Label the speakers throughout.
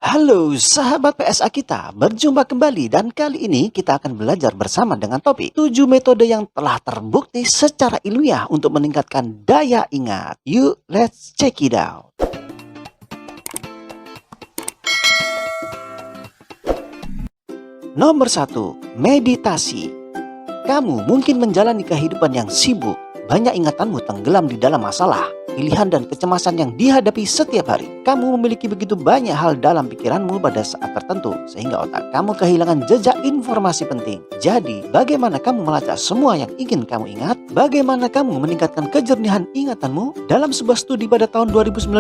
Speaker 1: Halo sahabat PSA kita, berjumpa kembali dan kali ini kita akan belajar bersama dengan topik 7 metode yang telah terbukti secara ilmiah untuk meningkatkan daya ingat. Yuk, let's check it out. Nomor 1, meditasi. Kamu mungkin menjalani kehidupan yang sibuk, banyak ingatanmu tenggelam di dalam masalah, pilihan dan kecemasan yang dihadapi setiap hari. Kamu memiliki begitu banyak hal dalam pikiranmu pada saat tertentu, sehingga otak kamu kehilangan jejak informasi penting. Jadi, bagaimana kamu melacak semua yang ingin kamu ingat? Bagaimana kamu meningkatkan kejernihan ingatanmu? Dalam sebuah studi pada tahun 2019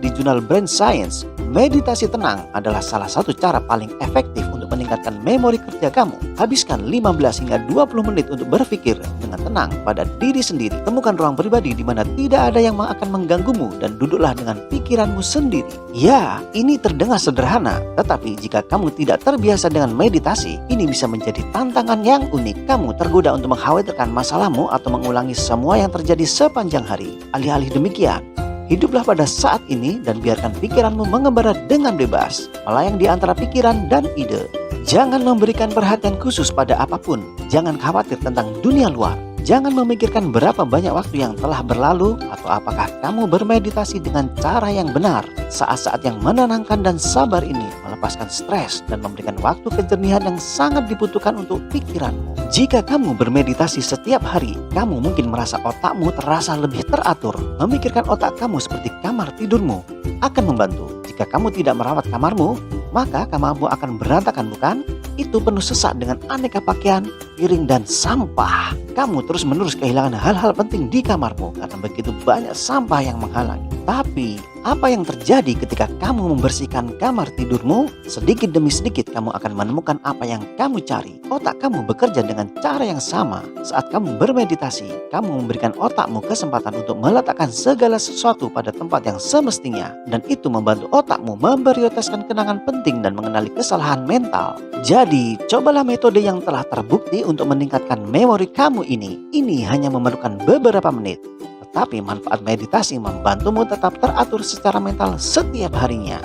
Speaker 1: di jurnal Brain Science, meditasi tenang adalah salah satu cara paling efektif untuk meningkatkan memori kerja kamu. Habiskan 15 hingga 20 menit untuk berpikir dengan tenang pada diri sendiri. Temukan ruang pribadi di mana tidak ada yang akan mengganggumu dan duduklah dengan pikiranmu sendiri. Ya, ini terdengar sederhana, tetapi jika kamu tidak terbiasa dengan meditasi, ini bisa menjadi tantangan yang unik. Kamu tergoda untuk mengkhawatirkan masalahmu atau mengulangi semua yang terjadi sepanjang hari. Alih-alih demikian, hiduplah pada saat ini dan biarkan pikiranmu mengembara dengan bebas, melayang di antara pikiran dan ide. Jangan memberikan perhatian khusus pada apapun. Jangan khawatir tentang dunia luar. Jangan memikirkan berapa banyak waktu yang telah berlalu atau apakah kamu bermeditasi dengan cara yang benar. Saat-saat yang menenangkan dan sabar ini melepaskan stres dan memberikan waktu kejernihan yang sangat dibutuhkan untuk pikiranmu. Jika kamu bermeditasi setiap hari, kamu mungkin merasa otakmu terasa lebih teratur. Memikirkan otak kamu seperti kamar tidurmu akan membantu. Jika kamu tidak merawat kamarmu, maka kamarmu akan berantakan, bukan? Itu penuh sesak dengan aneka pakaian, piring, dan sampah. Kamu terus-menerus kehilangan hal-hal penting di kamarmu karena begitu banyak sampah yang menghalangi. Tapi, apa yang terjadi ketika kamu membersihkan kamar tidurmu? Sedikit demi sedikit kamu akan menemukan apa yang kamu cari. Otak kamu bekerja dengan cara yang sama. Saat kamu bermeditasi, kamu memberikan otakmu kesempatan untuk meletakkan segala sesuatu pada tempat yang semestinya. Dan itu membantu otakmu memprioritaskan kenangan penting dan mengenali kesalahan mental. Jadi, cobalah metode yang telah terbukti untuk meningkatkan memori kamu ini. Ini hanya memerlukan beberapa menit. Tetapi manfaat meditasi membantumu tetap teratur secara mental setiap harinya.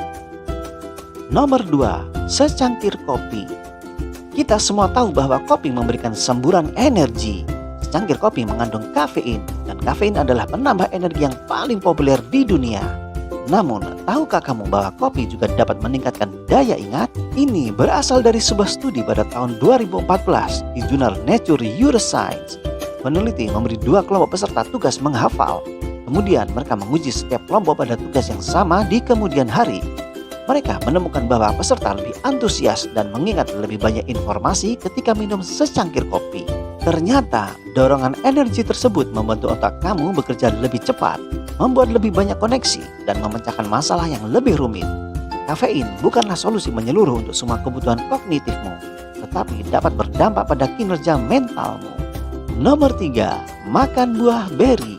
Speaker 1: Nomor 2, secangkir kopi. Kita semua tahu bahwa kopi memberikan semburan energi. Secangkir kopi mengandung kafein, dan kafein adalah penambah energi yang paling populer di dunia. Namun, tahukah kamu bahwa kopi juga dapat meningkatkan daya ingat? Ini berasal dari sebuah studi pada tahun 2014 di jurnal Nature Neuroscience. Peneliti memberi 2 kelompok peserta tugas menghafal. Kemudian mereka menguji setiap kelompok pada tugas yang sama di kemudian hari. Mereka menemukan bahwa peserta lebih antusias dan mengingat lebih banyak informasi ketika minum secangkir kopi. Ternyata dorongan energi tersebut membantu otak kamu bekerja lebih cepat, membuat lebih banyak koneksi, dan memecahkan masalah yang lebih rumit. Kafein bukanlah solusi menyeluruh untuk semua kebutuhan kognitifmu, tetapi dapat berdampak pada kinerja mentalmu. Nomor 3, makan buah beri.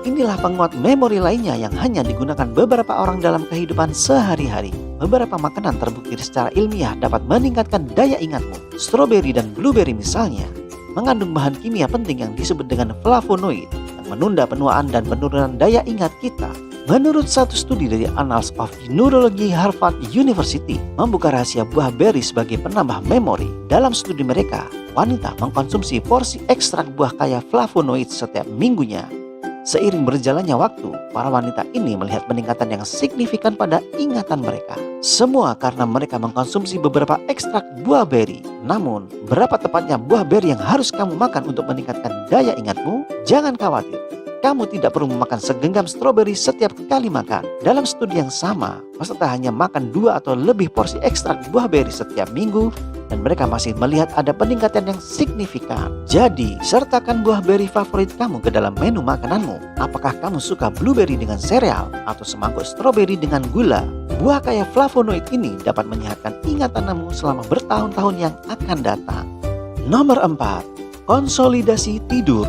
Speaker 1: Inilah penguat memori lainnya yang hanya digunakan beberapa orang dalam kehidupan sehari-hari. Beberapa makanan terbukti secara ilmiah dapat meningkatkan daya ingatmu. Stroberi dan blueberry misalnya mengandung bahan kimia penting yang disebut dengan flavonoid yang menunda penuaan dan penurunan daya ingat kita. Menurut satu studi dari Annals of Neurology Harvard University, membuka rahasia buah beri sebagai penambah memori. Dalam studi mereka, wanita mengkonsumsi porsi ekstrak buah kaya flavonoid setiap minggunya. Seiring berjalannya waktu, para wanita ini melihat peningkatan yang signifikan pada ingatan mereka. Semua karena mereka mengkonsumsi beberapa ekstrak buah beri. Namun, berapa tepatnya buah beri yang harus kamu makan untuk meningkatkan daya ingatmu? Jangan khawatir. Kamu tidak perlu memakan segenggam stroberi setiap kali makan. Dalam studi yang sama, peserta hanya makan 2 atau lebih porsi ekstrak buah beri setiap minggu, dan mereka masih melihat ada peningkatan yang signifikan. Jadi, sertakan buah beri favorit kamu ke dalam menu makananmu. Apakah kamu suka blueberry dengan sereal atau semangkuk stroberi dengan gula? Buah kaya flavonoid ini dapat menyehatkan ingatanmu selama bertahun-tahun yang akan datang. Nomor 4, konsolidasi tidur.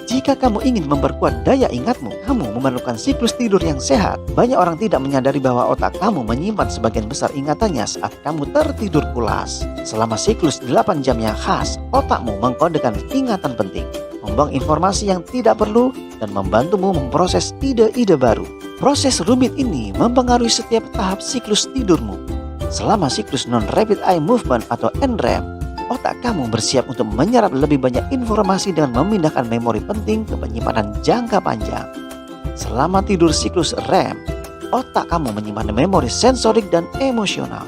Speaker 1: Jika kamu ingin memperkuat daya ingatmu, kamu memerlukan siklus tidur yang sehat. Banyak orang tidak menyadari bahwa otak kamu menyimpan sebagian besar ingatannya saat kamu tertidur pulas. Selama siklus 8 jam yang khas, otakmu mengkodekan ingatan penting, membuang informasi yang tidak perlu, dan membantumu memproses ide-ide baru. Proses rumit ini mempengaruhi setiap tahap siklus tidurmu. Selama siklus non-rapid eye movement atau NREM, otak kamu bersiap untuk menyerap lebih banyak informasi dengan memindahkan memori penting ke penyimpanan jangka panjang. Selama tidur siklus REM, otak kamu menyimpan memori sensorik dan emosional.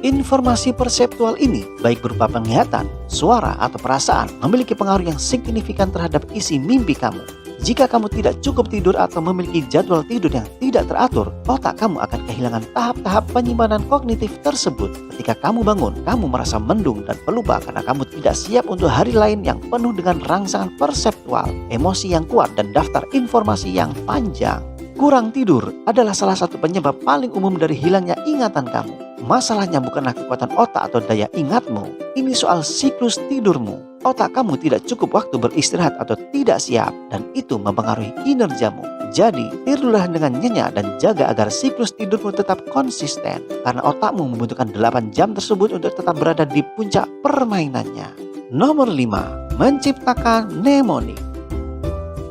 Speaker 1: Informasi perseptual ini, baik berupa penglihatan, suara, atau perasaan, memiliki pengaruh yang signifikan terhadap isi mimpi kamu. Jika kamu tidak cukup tidur atau memiliki jadwal tidur yang tidak teratur, otak kamu akan kehilangan tahap-tahap penyimpanan kognitif tersebut. Ketika kamu bangun, kamu merasa mendung dan pelupa karena kamu tidak siap untuk hari lain yang penuh dengan rangsangan perseptual, emosi yang kuat, dan daftar informasi yang panjang. Kurang tidur adalah salah satu penyebab paling umum dari hilangnya ingatan kamu. Masalahnya bukanlah kekuatan otak atau daya ingatmu, ini soal siklus tidurmu. Otak kamu tidak cukup waktu beristirahat atau tidak siap, dan itu mempengaruhi kinerjamu. Jadi, tidurlah dengan nyenyak dan jaga agar siklus tidurmu tetap konsisten, karena otakmu membutuhkan 8 jam tersebut untuk tetap berada di puncak permainannya. Nomor 5. Menciptakan mnemonik.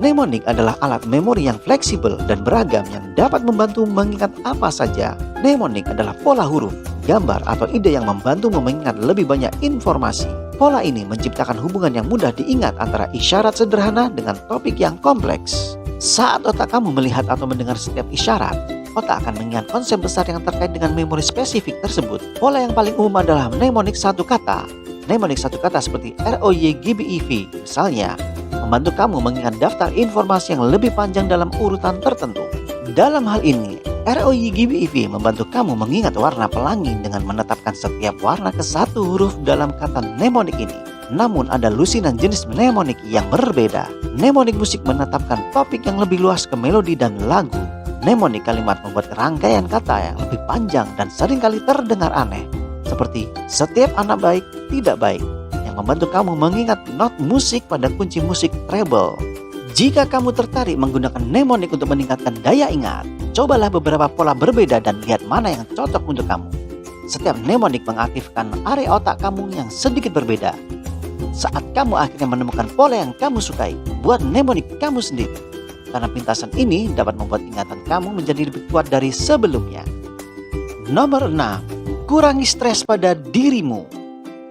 Speaker 1: Mnemonik adalah alat memori yang fleksibel dan beragam yang dapat membantu mengingat apa saja. Mnemonik adalah pola huruf, gambar, atau ide yang membantu mengingat lebih banyak informasi. Pola ini menciptakan hubungan yang mudah diingat antara isyarat sederhana dengan topik yang kompleks. Saat otak kamu melihat atau mendengar setiap isyarat, otak akan mengingat konsep besar yang terkait dengan memori spesifik tersebut. Pola yang paling umum adalah mnemonik satu kata. Mnemonik satu kata seperti ROYGBEV, misalnya, membantu kamu mengingat daftar informasi yang lebih panjang dalam urutan tertentu. Dalam hal ini, ROYGBEV membantu kamu mengingat warna pelangi dengan menetapkan setiap warna ke satu huruf dalam kata mnemonik ini. Namun ada lusinan jenis mnemonik yang berbeda. Mnemonik musik menetapkan topik yang lebih luas ke melodi dan lagu. Mnemonik kalimat membuat rangkaian kata yang lebih panjang dan seringkali terdengar aneh, seperti setiap anak baik, tidak baik, yang membantu kamu mengingat not musik pada kunci musik treble. Jika kamu tertarik menggunakan mnemonik untuk meningkatkan daya ingat, cobalah beberapa pola berbeda dan lihat mana yang cocok untuk kamu. Setiap mnemonik mengaktifkan area otak kamu yang sedikit berbeda. Saat kamu akhirnya menemukan pola yang kamu sukai, buat mnemonik kamu sendiri. Karena pintasan ini dapat membuat ingatan kamu menjadi lebih kuat dari sebelumnya. Nomor 6. Kurangi stres pada dirimu.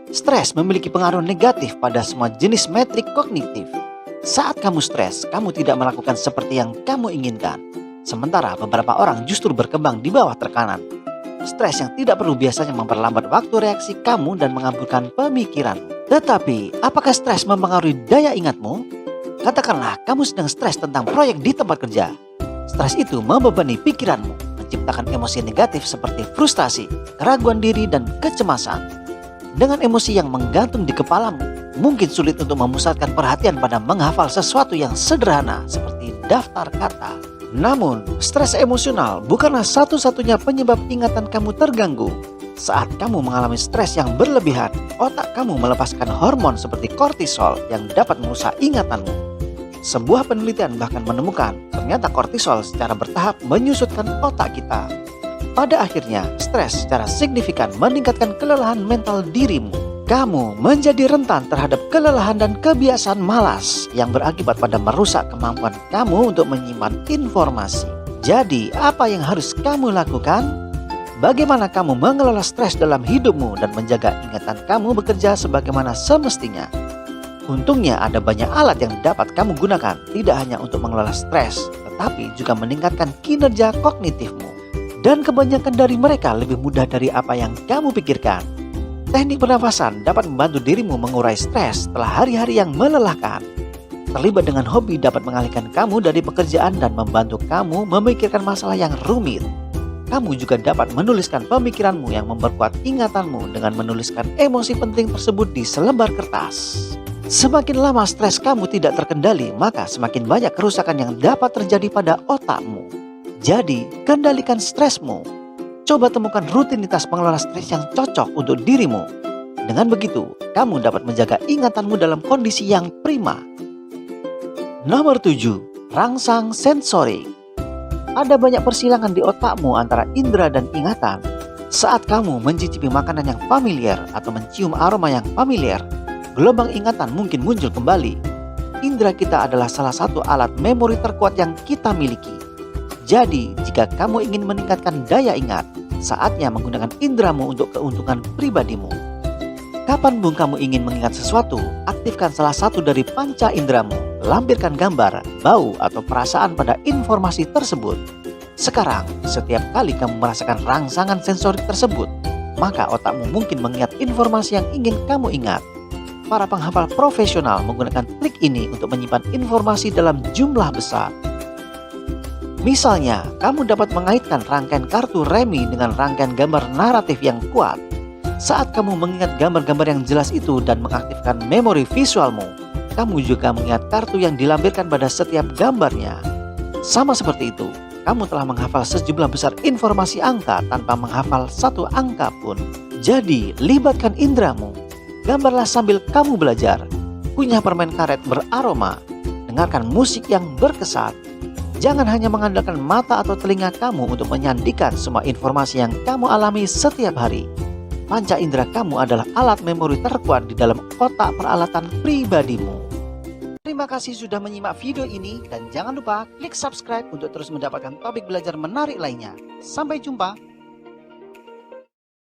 Speaker 1: Stres memiliki pengaruh negatif pada semua jenis metrik kognitif. Saat kamu stres, kamu tidak melakukan seperti yang kamu inginkan. Sementara beberapa orang justru berkembang di bawah tekanan. Stres yang tidak perlu biasanya memperlambat waktu reaksi kamu dan mengaburkan pemikiran. Tetapi, apakah stres mempengaruhi daya ingatmu? Katakanlah kamu sedang stres tentang proyek di tempat kerja. Stres itu membebani pikiranmu, menciptakan emosi negatif seperti frustasi, keraguan diri, dan kecemasan. Dengan emosi yang menggantung di kepalamu, mungkin sulit untuk memusatkan perhatian pada menghafal sesuatu yang sederhana seperti daftar kata. Namun, stres emosional bukanlah satu-satunya penyebab ingatan kamu terganggu. Saat kamu mengalami stres yang berlebihan, otak kamu melepaskan hormon seperti kortisol yang dapat merusak ingatanmu. Sebuah penelitian bahkan menemukan ternyata kortisol secara bertahap menyusutkan otak kita. Pada akhirnya, stres secara signifikan meningkatkan kelelahan mental dirimu. Kamu menjadi rentan terhadap kelelahan dan kebiasaan malas yang berakibat pada merusak kemampuan kamu untuk menyimpan informasi. Jadi, apa yang harus kamu lakukan? Bagaimana kamu mengelola stres dalam hidupmu dan menjaga ingatan kamu bekerja sebagaimana semestinya? Untungnya ada banyak alat yang dapat kamu gunakan, tidak hanya untuk mengelola stres, tetapi juga meningkatkan kinerja kognitifmu. Dan kebanyakan dari mereka lebih mudah dari apa yang kamu pikirkan. Teknik pernafasan dapat membantu dirimu mengurai stres setelah hari-hari yang melelahkan. Terlibat dengan hobi dapat mengalihkan kamu dari pekerjaan dan membantu kamu memikirkan masalah yang rumit. Kamu juga dapat menuliskan pemikiranmu yang memperkuat ingatanmu dengan menuliskan emosi penting tersebut di selembar kertas. Semakin lama stres kamu tidak terkendali, maka semakin banyak kerusakan yang dapat terjadi pada otakmu. Jadi, kendalikan stresmu. Coba temukan rutinitas pengelola stres yang cocok untuk dirimu. Dengan begitu, kamu dapat menjaga ingatanmu dalam kondisi yang prima. Nomor 7. Rangsang sensorik. Ada banyak persilangan di otakmu antara indera dan ingatan. Saat kamu mencicipi makanan yang familiar atau mencium aroma yang familiar, gelombang ingatan mungkin muncul kembali. indera kita adalah salah satu alat memori terkuat yang kita miliki. Jadi, jika kamu ingin meningkatkan daya ingat, saatnya menggunakan inderamu untuk keuntungan pribadimu. Kapan pun kamu ingin mengingat sesuatu, aktifkan salah satu dari panca inderamu. Lampirkan gambar, bau, atau perasaan pada informasi tersebut. Sekarang, setiap kali kamu merasakan rangsangan sensorik tersebut, maka otakmu mungkin mengingat informasi yang ingin kamu ingat. Para penghafal profesional menggunakan trik ini untuk menyimpan informasi dalam jumlah besar. Misalnya, kamu dapat mengaitkan rangkaian kartu remi dengan rangkaian gambar naratif yang kuat. Saat kamu mengingat gambar-gambar yang jelas itu dan mengaktifkan memori visualmu, kamu juga mengingat kartu yang dilampirkan pada setiap gambarnya. Sama seperti itu, kamu telah menghafal sejumlah besar informasi angka tanpa menghafal satu angka pun. Jadi, libatkan inderamu. Gambarlah sambil kamu belajar. Kunyah permen karet beraroma. Dengarkan musik yang berkesan. Jangan hanya mengandalkan mata atau telinga kamu untuk menyandikan semua informasi yang kamu alami setiap hari. Panca indera kamu adalah alat memori terkuat di dalam kotak peralatan pribadimu. Terima kasih sudah menyimak video ini dan jangan lupa klik subscribe untuk terus mendapatkan topik belajar menarik lainnya. Sampai jumpa.